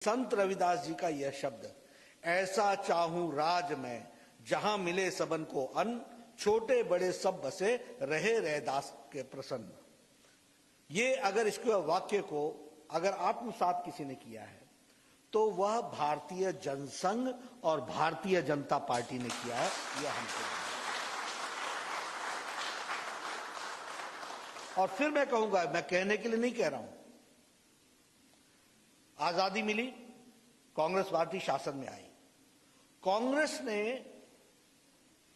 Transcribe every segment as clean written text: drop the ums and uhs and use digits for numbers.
संत रविदास जी का यह शब्द, ऐसा चाहूं राज में जहां मिले सबन को अन्न, छोटे बड़े सब बसे रहे रैदास के प्रसन्न। ये अगर इसके वाक्य को अगर आत्मसात किसी ने किया है तो वह भारतीय जनसंघ और भारतीय जनता पार्टी ने किया है। यह हमको, और फिर मैं कहूंगा, मैं कहने के लिए नहीं कह रहा हूं, आजादी मिली, कांग्रेस पार्टी शासन में आई, कांग्रेस ने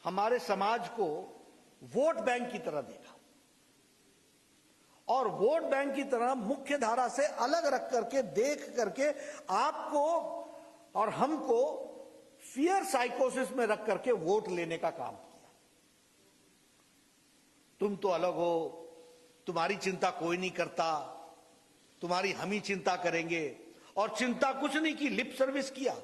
हमारे समाज को वोट बैंक की तरह देखा और वोट बैंक की तरह मुख्य धारा से अलग रख करके देख करके आपको और हमको फियर साइकोसिस में रख करके वोट लेने का काम किया। तुम तो अलग हो, तुम्हारी चिंता कोई नहीं करता, तुम्हारी हम ही चिंता करेंगे, और चिंता कुछ नहीं की, लिप सर्विस किया।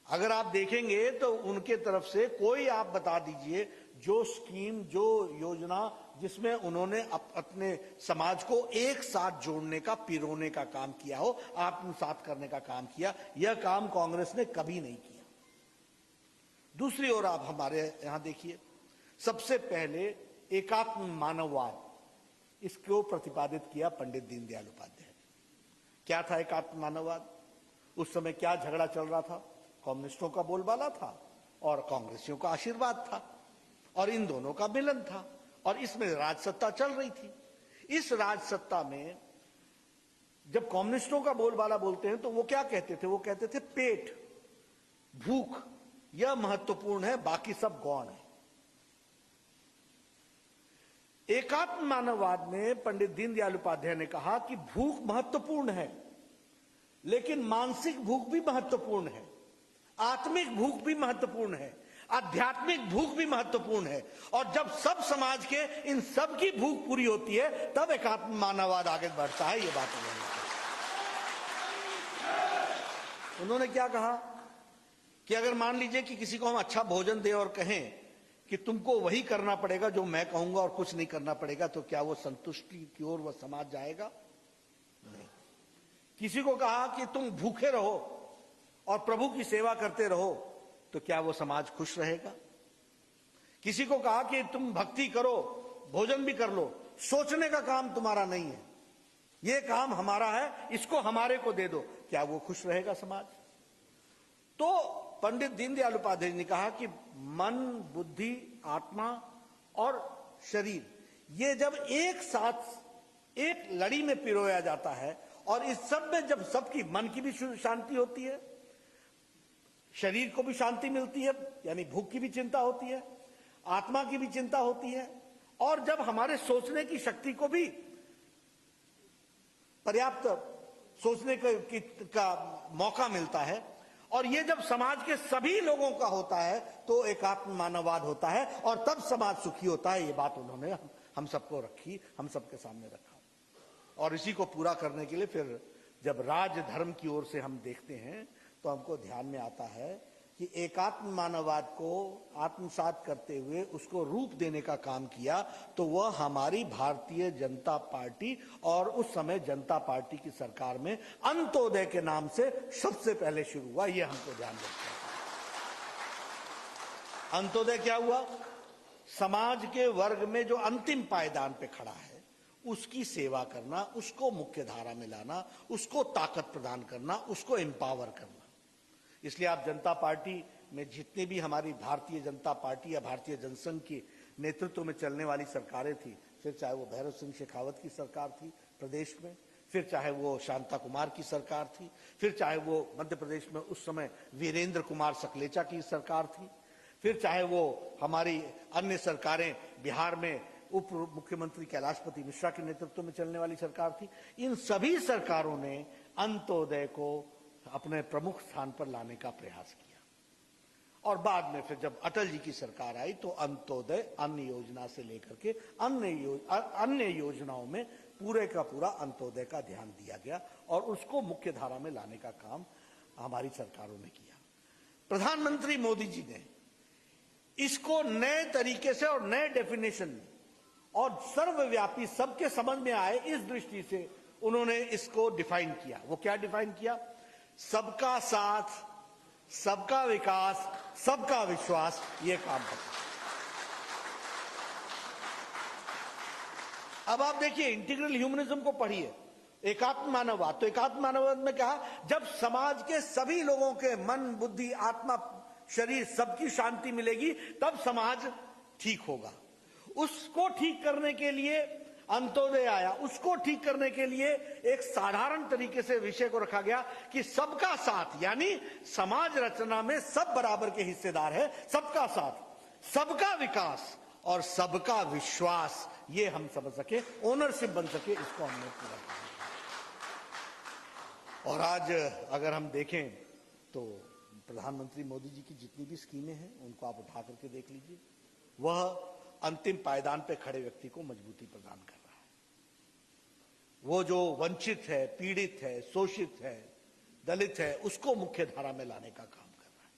अगर आप देखेंगे तो उनके तरफ से कोई आप बता दीजिए जो स्कीम, जो योजना जिसमें उन्होंने अपने समाज को एक साथ जोड़ने का, पिरोने का काम किया हो, आत्मसात करने का काम किया, यह काम कांग्रेस ने कभी नहीं किया। दूसरी ओर आप हमारे यहां देखिए, सबसे पहले एकात्म मानववाद, इसको प्रतिपादित किया पंडित दीनदयाल उपाध्याय। क्या था एकात्म मानववाद? उस समय क्या झगड़ा चल रहा था? कम्युनिस्टों का बोलबाला था और कांग्रेसियों का आशीर्वाद था, और इन दोनों का मिलन था, और इसमें राजसत्ता चल रही थी। इस राजसत्ता में जब कम्युनिस्टों का बोलबाला बोलते हैं तो वो क्या कहते थे? वो कहते थे पेट, भूख, यह महत्वपूर्ण है, बाकी सब गौण है। एकात्म मानववाद में पंडित दीनदयाल उपाध्याय ने कहा कि भूख महत्वपूर्ण है, लेकिन मानसिक भूख भी महत्वपूर्ण है, आत्मिक भूख भी महत्वपूर्ण है, आध्यात्मिक भूख भी महत्वपूर्ण है, और जब सब समाज के इन सब की भूख पूरी होती है तब एकात्म मानववाद आगे बढ़ता है। ये बात उन्होंने क्या कहा कि अगर मान लीजिए कि किसी को हम अच्छा भोजन दें और कहें कि तुमको वही करना पड़ेगा जो मैं कहूंगा और कुछ नहीं करना पड़ेगा, तो क्या वो संतुष्टि की ओर वह समाज जाएगा? नहीं। किसी को कहा कि तुम भूखे रहो और प्रभु की सेवा करते रहो, तो क्या वो समाज खुश रहेगा? किसी को कहा कि तुम भक्ति करो, भोजन भी कर लो, सोचने का काम तुम्हारा नहीं है, ये काम हमारा है, इसको हमारे को दे दो, क्या वो खुश रहेगा समाज? तो पंडित दीनदयाल उपाध्याय ने कहा कि मन, बुद्धि, आत्मा और शरीर, ये जब एक साथ एक लड़ी में पिरोया जाता है, और इस सब में जब सबकी, मन की भी शांति होती है, शरीर को भी शांति मिलती है, यानी भूख की भी चिंता होती है, आत्मा की भी चिंता होती है, और जब हमारे सोचने की शक्ति को भी पर्याप्त सोचने का मौका मिलता है, और ये जब समाज के सभी लोगों का होता है तो एकात्म मानववाद होता है, और तब समाज सुखी होता है। ये बात उन्होंने हम सबको रखी, हम सबके सामने रखा, और इसी को पूरा करने के लिए फिर जब राज धर्म की ओर से हम देखते हैं तो हमको ध्यान में आता है कि एकात्म मानववाद को आत्मसात करते हुए उसको रूप देने का काम किया, तो वह हमारी भारतीय जनता पार्टी और उस समय जनता पार्टी की सरकार में अंत्योदय के नाम से सबसे पहले शुरू हुआ। यह हमको ध्यान रखना है। अंत्योदय क्या हुआ? समाज के वर्ग में जो अंतिम पायदान पे खड़ा है उसकी सेवा करना, उसको मुख्य धारा में लाना, उसको ताकत प्रदान करना, उसको एम्पावर करना। इसलिए आप जनता पार्टी में जितनी भी हमारी भारतीय जनता पार्टी या भारतीय जनसंघ के नेतृत्व में चलने वाली सरकारें थी, फिर चाहे वो भैरव सिंह शेखावत की सरकार थी प्रदेश में, फिर चाहे वो शांता कुमार की सरकार थी, फिर चाहे वो मध्य प्रदेश में उस समय वीरेंद्र कुमार सकलेचा की सरकार थी, फिर चाहे वो हमारी अन्य सरकारें बिहार में उप मुख्यमंत्री कैलाशपति मिश्रा के नेतृत्व में चलने वाली सरकार थी, इन सभी सरकारों ने अंत्योदय को अपने प्रमुख स्थान पर लाने का प्रयास किया। और बाद में फिर जब अटल जी की सरकार आई तो अंत्योदय अन्न योजना से लेकर के अन्य योजनाओं में पूरे का पूरा अंत्योदय का ध्यान दिया गया, और उसको मुख्य धारा में लाने का काम हमारी सरकारों ने किया। प्रधानमंत्री मोदी जी ने इसको नए तरीके से और नए डेफिनेशन में और सर्वव्यापी, सबके समझ में आए, इस दृष्टि से उन्होंने इसको डिफाइन किया। वो क्या डिफाइन किया? सबका साथ, सबका विकास, सबका विश्वास, ये काम करता। अब आप देखिए, इंटीग्रल ह्यूमनिज्म को पढ़िए, एकात्म मानववाद। तो एकात्म मानववाद में कहा, जब समाज के सभी लोगों के मन, बुद्धि, आत्मा, शरीर, सबकी शांति मिलेगी, तब समाज ठीक होगा। उसको ठीक करने के लिए अंत्योदय आया। उसको ठीक करने के लिए एक साधारण तरीके से विषय को रखा गया कि सबका साथ, यानी समाज रचना में सब बराबर के हिस्सेदार है। सबका साथ, सबका विकास और सबका विश्वास, ये हम समझ सके, ओनरशिप बन सके, इसको हमने पूरा किया। और आज अगर हम देखें तो प्रधानमंत्री मोदी जी की जितनी भी स्कीमें हैं, उनको आप उठा करके देख लीजिए। वह अंतिम पायदान पे खड़े व्यक्ति को मजबूती प्रदान कर रहा है। वो जो वंचित है, पीड़ित है, शोषित है, दलित है, उसको मुख्य धारा में लाने का काम कर रहा है।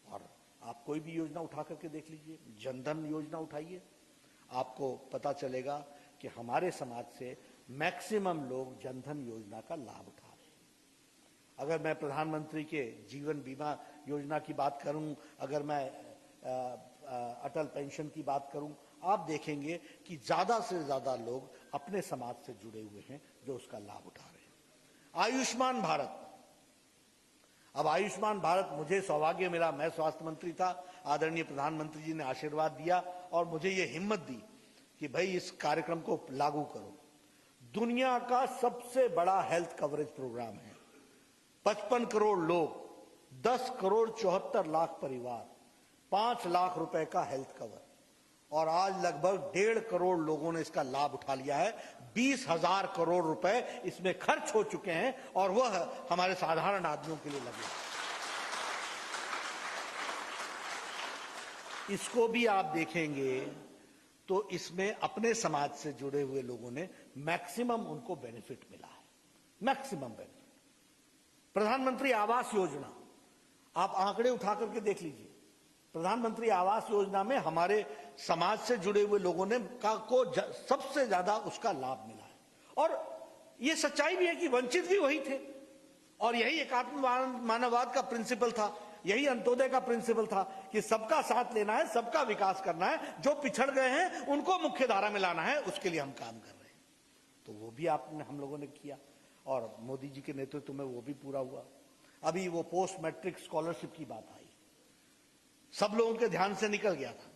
और आप कोई भी योजना उठा करके देख लीजिए, जनधन योजना उठाइए, आपको पता चलेगा कि हमारे समाज से मैक्सिमम लोग जनधन योजना का लाभ उठा रहे हैं। अगर मैं प्रधानमंत्री के जीवन बीमा योजना की बात करूं, अगर मैं अटल पेंशन की बात करूं, आप देखेंगे कि ज्यादा से ज्यादा लोग अपने समाज से जुड़े हुए हैं जो उसका लाभ उठा रहे हैं। आयुष्मान भारत, अब आयुष्मान भारत, मुझे सौभाग्य मिला, मैं स्वास्थ्य मंत्री था, आदरणीय प्रधानमंत्री जी ने आशीर्वाद दिया और मुझे ये हिम्मत दी कि भाई इस कार्यक्रम को लागू करो। दुनिया का सबसे बड़ा हेल्थ कवरेज प्रोग्राम है। 55 करोड़ लोग, 10 करोड़ 74 लाख परिवार, 5 लाख रुपए का हेल्थ कवर, और आज लगभग 1.5 करोड़ लोगों ने इसका लाभ उठा लिया है। 20,000 करोड़ रुपए इसमें खर्च हो चुके हैं और वह हमारे साधारण आदमियों के लिए लगे। इसको भी आप देखेंगे तो इसमें अपने समाज से जुड़े हुए लोगों ने मैक्सिमम उनको बेनिफिट मिला है, मैक्सिमम बेनिफिट। प्रधानमंत्री आवास योजना, आप आंकड़े उठा करके देख लीजिए। प्रधानमंत्री आवास योजना में हमारे समाज से जुड़े हुए लोगों ने सबसे ज्यादा उसका लाभ मिला है। और ये सच्चाई भी है कि वंचित भी वही थे, और यही एकात्म मानववाद का प्रिंसिपल था, यही अंत्योदय का प्रिंसिपल था कि सबका साथ लेना है, सबका विकास करना है, जो पिछड़ गए हैं उनको मुख्य धारा में लाना है, उसके लिए हम काम कर रहे हैं। तो वो भी हम लोगों ने किया और मोदी जी के नेतृत्व में वो भी पूरा हुआ। अभी वो पोस्ट मैट्रिक स्कॉलरशिप की बात आई, सब लोगों के ध्यान से निकल गया था।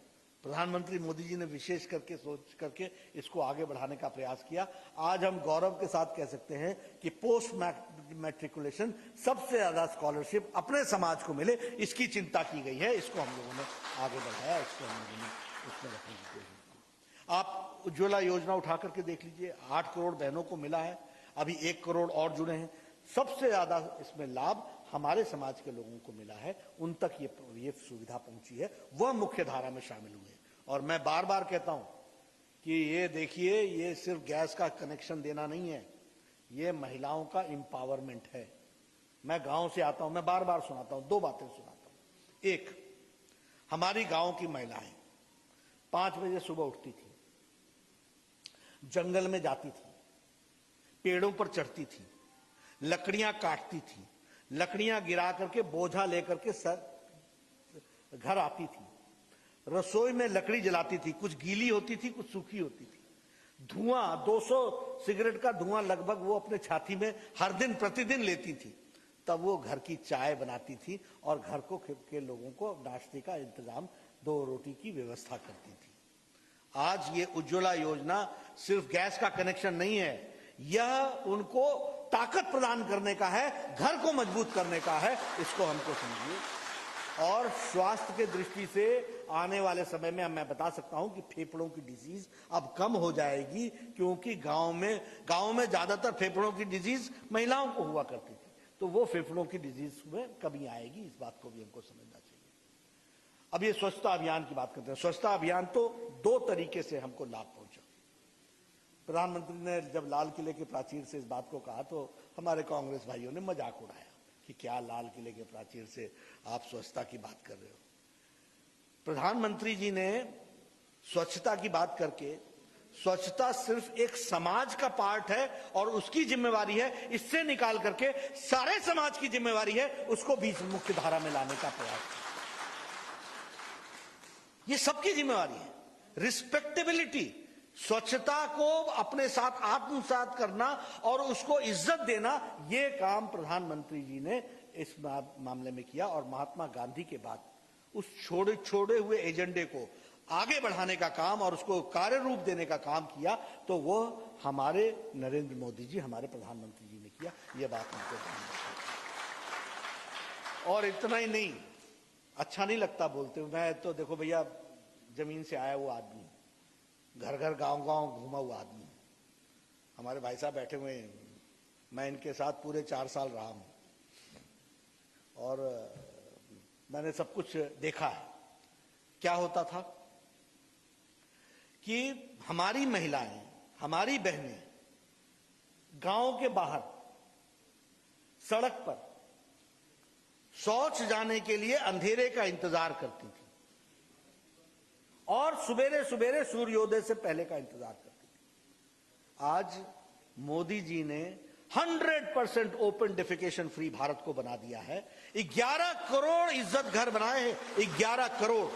प्रधानमंत्री मोदी जी ने विशेष करके सोच करके इसको आगे बढ़ाने का प्रयास किया। आज हम गौरव के साथ कह सकते हैं कि पोस्ट मैट्रिकुलेशन सबसे ज्यादा स्कॉलरशिप अपने समाज को मिले, इसकी चिंता की गई है, इसको हम लोगों ने आगे बढ़ाया, इसको हम लोगों ने उसमें रखने की कोशिश की। आप उज्ज्वला योजना उठा करके देख लीजिए, 8 करोड़ बहनों को मिला है, अभी 1 करोड़ और जुड़े हैं। सबसे ज्यादा इसमें लाभ हमारे समाज के लोगों को मिला है, उन तक ये सुविधा पहुंची है, वह मुख्य धारा में शामिल हुए। और मैं बार बार कहता हूं कि ये देखिए, ये सिर्फ गैस का कनेक्शन देना नहीं है, ये महिलाओं का एम्पावरमेंट है। मैं गांव से आता हूं, मैं बार बार सुनाता हूं, 2 बातें सुनाता हूं। एक, हमारी गांव की महिलाएं 5 बजे सुबह उठती थी, जंगल में जाती थी, पेड़ों पर चढ़ती थी, लकड़ियां काटती थी, लकड़ियां गिरा करके बोझा लेकर के घर आती थी, रसोई में लकड़ी जलाती थी, कुछ गीली होती थी, कुछ सूखी होती थी। धुआं, 200 सिगरेट का धुआं लगभग वो अपने छाती में हर दिन प्रतिदिन लेती थी। तब वो घर की चाय बनाती थी और घर को के लोगों को नाश्ते का इंतजाम, 2 रोटी की व्यवस्था करती थी। आज ये उज्ज्वला योजना सिर्फ गैस का कनेक्शन नहीं है, यह उनको ताकत प्रदान करने का है, घर को मजबूत करने का है, इसको हमको समझिए। और स्वास्थ्य के दृष्टि से आने वाले समय में मैं बता सकता हूं कि फेफड़ों की डिजीज अब कम हो जाएगी, क्योंकि गांव में ज्यादातर फेफड़ों की डिजीज महिलाओं को हुआ करती थी, तो वो फेफड़ों की डिजीज में कमी आएगी, इस बात को भी हमको समझना चाहिए। अब ये स्वच्छता अभियान की बात करते हैं। स्वच्छता अभियान तो 2 तरीके से हमको लाभ पहुंचा। प्रधानमंत्री ने जब लाल किले के प्राचीर से इस बात को कहा तो हमारे कांग्रेस भाइयों ने मजाक उड़ाया कि क्या लाल किले के प्राचीर से आप स्वच्छता की बात कर रहे हो। प्रधानमंत्री जी ने स्वच्छता की बात करके स्वच्छता सिर्फ एक समाज का पार्ट है और उसकी जिम्मेवारी है, इससे निकाल करके सारे समाज की जिम्मेवारी है उसको बीच मुख्य धारा में लाने का प्रयास। ये सबकी जिम्मेवारी है। रिस्पेक्टेबिलिटी, स्वच्छता को अपने साथ आत्मसात करना और उसको इज्जत देना, ये काम प्रधानमंत्री जी ने इस मामले में किया। और महात्मा गांधी के बाद उस छोड़े हुए एजेंडे को आगे बढ़ाने का काम और उसको कार्य रूप देने का काम किया तो वो हमारे नरेंद्र मोदी जी, हमारे प्रधानमंत्री जी ने किया। ये बात हमको ध्यान रखना। और इतना ही नहीं, अच्छा नहीं लगता बोलते हुए, मैं तो देखो भैया जमीन से आया वो आदमी, घर घर गांव गांव घूमा हुआ आदमी। हमारे भाई साहब बैठे हुए हैं, मैं इनके साथ पूरे 4 साल रहा हूं और मैंने सब कुछ देखा है। क्या होता था कि हमारी महिलाएं, हमारी बहनें गांव के बाहर सड़क पर शौच जाने के लिए अंधेरे का इंतजार करती थी और सुबेरे सुबेरे सूर्योदय से पहले का इंतजार करती थी। आज मोदी जी ने 100% ओपन डेफिकेशन फ्री भारत को बना दिया है। 11 करोड़ इज्जत घर बनाए हैं। 11 करोड़,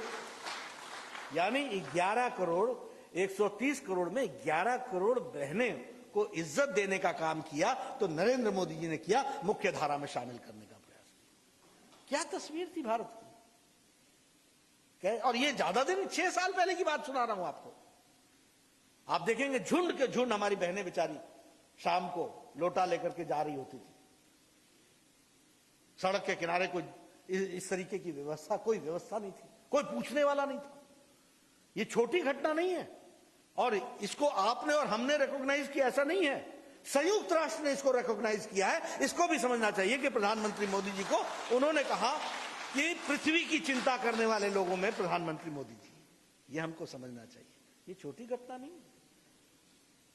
यानी 11 करोड़ 130 करोड़ में 11 करोड़ बहनें को इज्जत देने का काम किया तो नरेंद्र मोदी जी ने किया, मुख्य धारा में शामिल करने का प्रयास किया। क्या तस्वीर थी भारत की। और ये ज्यादा दिन 6 साल पहले की बात सुना रहा हूं आपको। आप देखेंगे झुंड के झुंड हमारी बहनें बेचारी शाम को लोटा लेकर के जा रही होती थी। सड़क के किनारे कोई इस तरीके की व्यवस्था, कोई व्यवस्था नहीं थी, कोई पूछने वाला नहीं था। ये छोटी घटना नहीं है और इसको आपने और हमने रिकॉग्नाइज किया, ऐसा नहीं है। संयुक्त राष्ट्र ने इसको रिकॉग्नाइज किया है। इसको भी समझना चाहिए कि प्रधानमंत्री मोदी जी को, उन्होंने कहा कि पृथ्वी की चिंता करने वाले लोगों में प्रधानमंत्री मोदी जी, ये हमको समझना चाहिए। ये छोटी घटना नहीं है।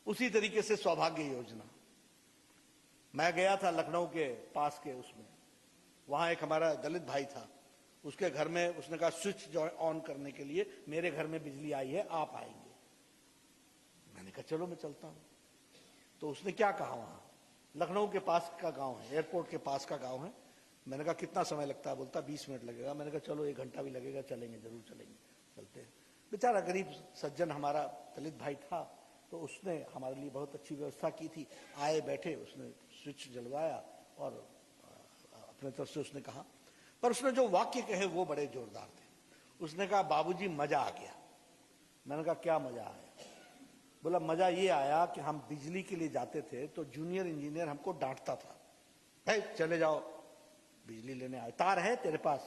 उसी तरीके से सौभाग्य योजना, मैं गया था लखनऊ के पास के उसमें, वहां एक हमारा दलित भाई था, उसके घर में उसने कहा स्विच जो ऑन करने के लिए मेरे घर में बिजली आई है, आप आएंगे। मैंने कहा चलो मैं चलता हूं। तो उसने क्या कहा, वहां लखनऊ के पास का गांव है, एयरपोर्ट के पास का गांव है। मैंने कहा कितना समय लगता है, बोलता 20 मिनट लगेगा। मैंने कहा चलो 1 घंटा भी लगेगा, चलेंगे, जरूर चलेंगे, चलते हैं। बेचारा गरीब सज्जन हमारा दलित भाई था, तो उसने हमारे लिए बहुत अच्छी व्यवस्था की थी। आए बैठे, उसने स्विच जलवाया और अपने तरफ से उसने कहा, पर उसने जो वाक्य कहे वो बड़े जोरदार थे। उसने कहा बाबूजी मजा आ गया। मैंने कहा क्या मजा आया। बोला मजा ये आया कि हम बिजली के लिए जाते थे तो जूनियर इंजीनियर हमको डांटता था, है चले जाओ बिजली लेने आए, तार है तेरे पास?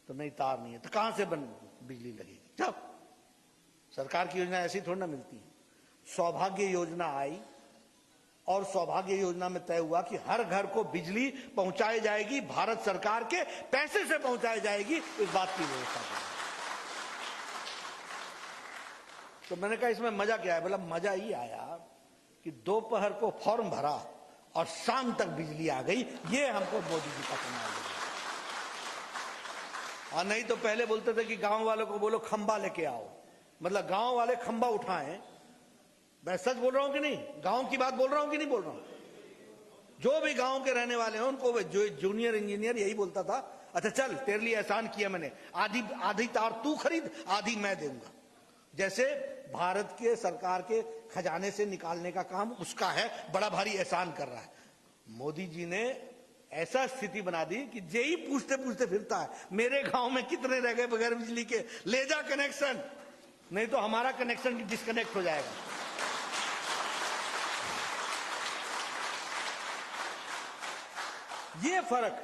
तो नहीं तार नहीं है। तो कहां से बिजली लगेगी? जाओ। सरकार की योजना ऐसी थोड़ी ना मिलती है। सौभाग्य योजना आई और सौभाग्य योजना में तय हुआ कि हर घर को बिजली पहुंचाई जाएगी, भारत सरकार के पैसे से पहुंचाई जाएगी, इस बात की व्यवस्था की। तो मैंने कहा इसमें मजा क्या है? बोला मजा ये आया कि दोपहर को फॉर्म भरा और शाम तक बिजली आ गई। ये हमको मोदी जी का कमाल है। और नहीं तो पहले बोलते थे कि गांव वालों को बोलो खंबा लेके आओ, मतलब गांव वाले खंबा उठाएं। मैं सच बोल रहा हूं कि नहीं? गांव की बात बोल रहा हूं कि नहीं बोल रहा हूं? जो भी गांव के रहने वाले हैं उनको जो जूनियर इंजीनियर यही बोलता था, अच्छा चल तेरे लिए एहसान किया मैंने, आधी तार तू खरीद, आधी मैं दूंगा। जैसे भारत के सरकार के खजाने से निकालने का काम उसका है, बड़ा भारी एहसान कर रहा है। मोदी जी ने ऐसा स्थिति बना दी कि जेई पूछते पूछते फिरता है, मेरे गांव में कितने रह गए बगैर बिजली के, ले जा कनेक्शन, नहीं तो हमारा कनेक्शन डिस्कनेक्ट हो जाएगा। ये फर्क,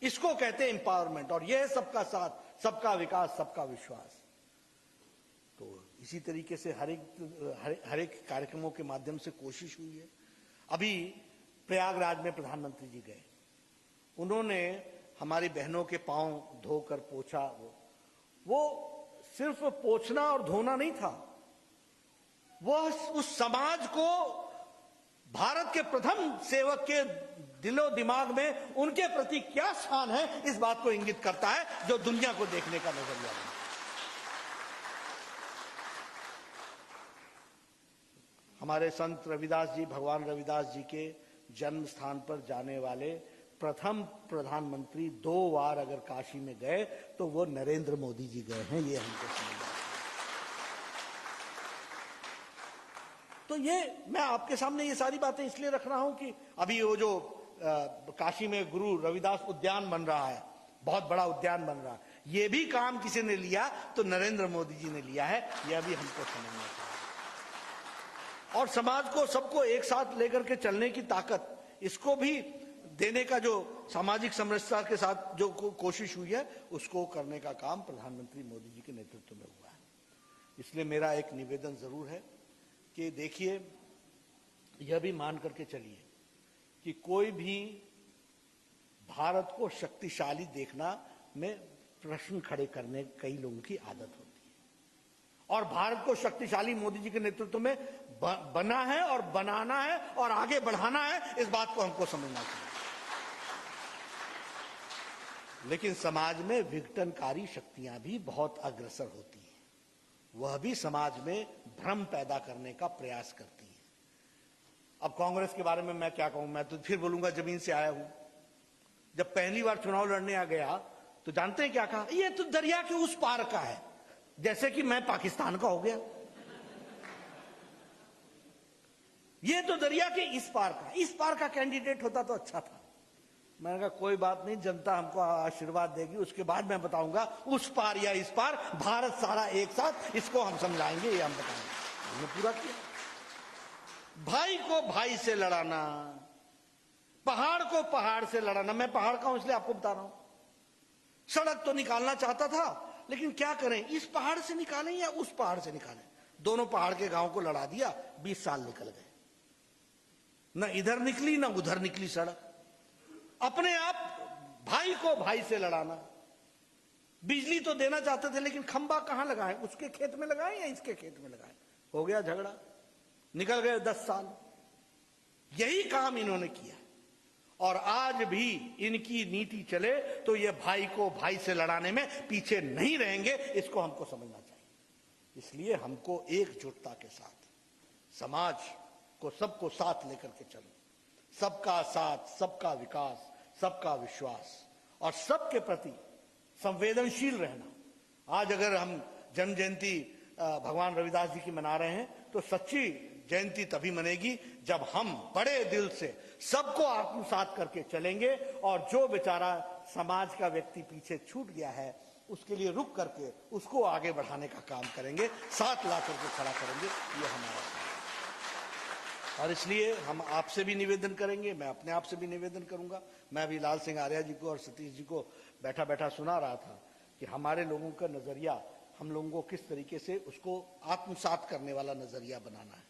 इसको कहते हैं एम्पावरमेंट। और यह सबका साथ, सबका विकास, सबका विश्वास। तो इसी तरीके से हर एक कार्यक्रमों के माध्यम से कोशिश हुई है। अभी प्रयागराज में प्रधानमंत्री जी गए, उन्होंने हमारी बहनों के पांव धोकर पोछा। वो सिर्फ पोछना और धोना नहीं था, वो उस समाज को, भारत के प्रथम सेवक के दिलो दिमाग में उनके प्रति क्या स्थान है, इस बात को इंगित करता है, जो दुनिया को देखने का नजरिया है। हमारे संत रविदास जी, भगवान रविदास जी के जन्म स्थान पर जाने वाले प्रथम प्रधानमंत्री 2 बार अगर काशी में गए तो वो नरेंद्र मोदी जी गए हैं, ये हमको समझना। तो ये मैं आपके सामने ये सारी बातें इसलिए रख रहा हूं कि अभी वो जो काशी में गुरु रविदास उद्यान बन रहा है, बहुत बड़ा उद्यान बन रहा है, ये भी काम किसी ने लिया तो नरेंद्र मोदी जी ने लिया है, यह भी हमको समझना चाहिए। और समाज को सबको एक साथ लेकर के चलने की ताकत, इसको भी देने का जो सामाजिक समरसता के साथ जो कोशिश हुई है, उसको करने का काम प्रधानमंत्री मोदी जी के नेतृत्व में हुआ है। इसलिए मेरा एक निवेदन जरूर है कि देखिए, यह भी मान करके चलिए कि कोई भी भारत को शक्तिशाली देखना में प्रश्न खड़े करने कई लोगों की आदत होती है, और भारत को शक्तिशाली मोदी जी के नेतृत्व में बना है और बनाना है और आगे बढ़ाना है, इस बात को हमको समझना चाहिए। लेकिन समाज में विघटनकारी शक्तियां भी बहुत अग्रसर होती हैं, वह भी समाज में भ्रम पैदा करने का प्रयास करती है। अब कांग्रेस के बारे में मैं क्या कहूं, मैं तो फिर बोलूंगा जमीन से आया हूं। जब पहली बार चुनाव लड़ने आ गया तो जानते हैं क्या कहा, ये तो दरिया के उस पार का है, जैसे कि मैं पाकिस्तान का हो गया। ये तो दरिया के इस पार का कैंडिडेट होता तो अच्छा था। मैंने कहा कोई बात नहीं, जनता हमको आशीर्वाद देगी, उसके बाद मैं बताऊंगा उस पार या इस पार, भारत सारा एक साथ, इसको हम समझाएंगे, ये हम बताएंगे। हमने पूरा किया। भाई को भाई से लड़ाना, पहाड़ को पहाड़ से लड़ाना, मैं पहाड़ का हूं इसलिए आपको बता रहा हूं। सड़क तो निकालना चाहता था, लेकिन क्या करें, इस पहाड़ से निकालें या उस पहाड़ से निकालें। दोनों पहाड़ के गांव को लड़ा दिया, 20 साल निकल गए, न इधर निकली न उधर निकली सड़क। अपने आप भाई को भाई से लड़ाना। बिजली तो देना चाहते थे, लेकिन खंबा कहां लगाएं, उसके खेत में लगाएं या इसके खेत में लगाएं, हो गया झगड़ा, निकल गए 10 साल। यही काम इन्होंने किया, और आज भी इनकी नीति चले तो ये भाई को भाई से लड़ाने में पीछे नहीं रहेंगे, इसको हमको समझना चाहिए। इसलिए हमको एकजुटता के साथ समाज को, सबको साथ लेकर के चलो, सबका साथ, सबका विकास, सबका विश्वास, और सबके प्रति संवेदनशील रहना। आज अगर हम जन्म जयंती भगवान रविदास जी की मना रहे हैं, तो सच्ची जयंती तभी मनेगी जब हम बड़े दिल से सबको आत्मसात करके चलेंगे, और जो बेचारा समाज का व्यक्ति पीछे छूट गया है, उसके लिए रुक करके उसको आगे बढ़ाने का काम करेंगे, साथ ला करके खड़ा करेंगे। ये हमारा काम है। और इसलिए हम आपसे भी निवेदन करेंगे, मैं अपने आप से भी निवेदन करूंगा। मैं अभी लाल सिंह आर्या जी को और सतीश जी को बैठा बैठा सुना रहा था कि हमारे लोगों का नजरिया, हम लोगों को किस तरीके से उसको आत्मसात करने वाला नजरिया बनाना है।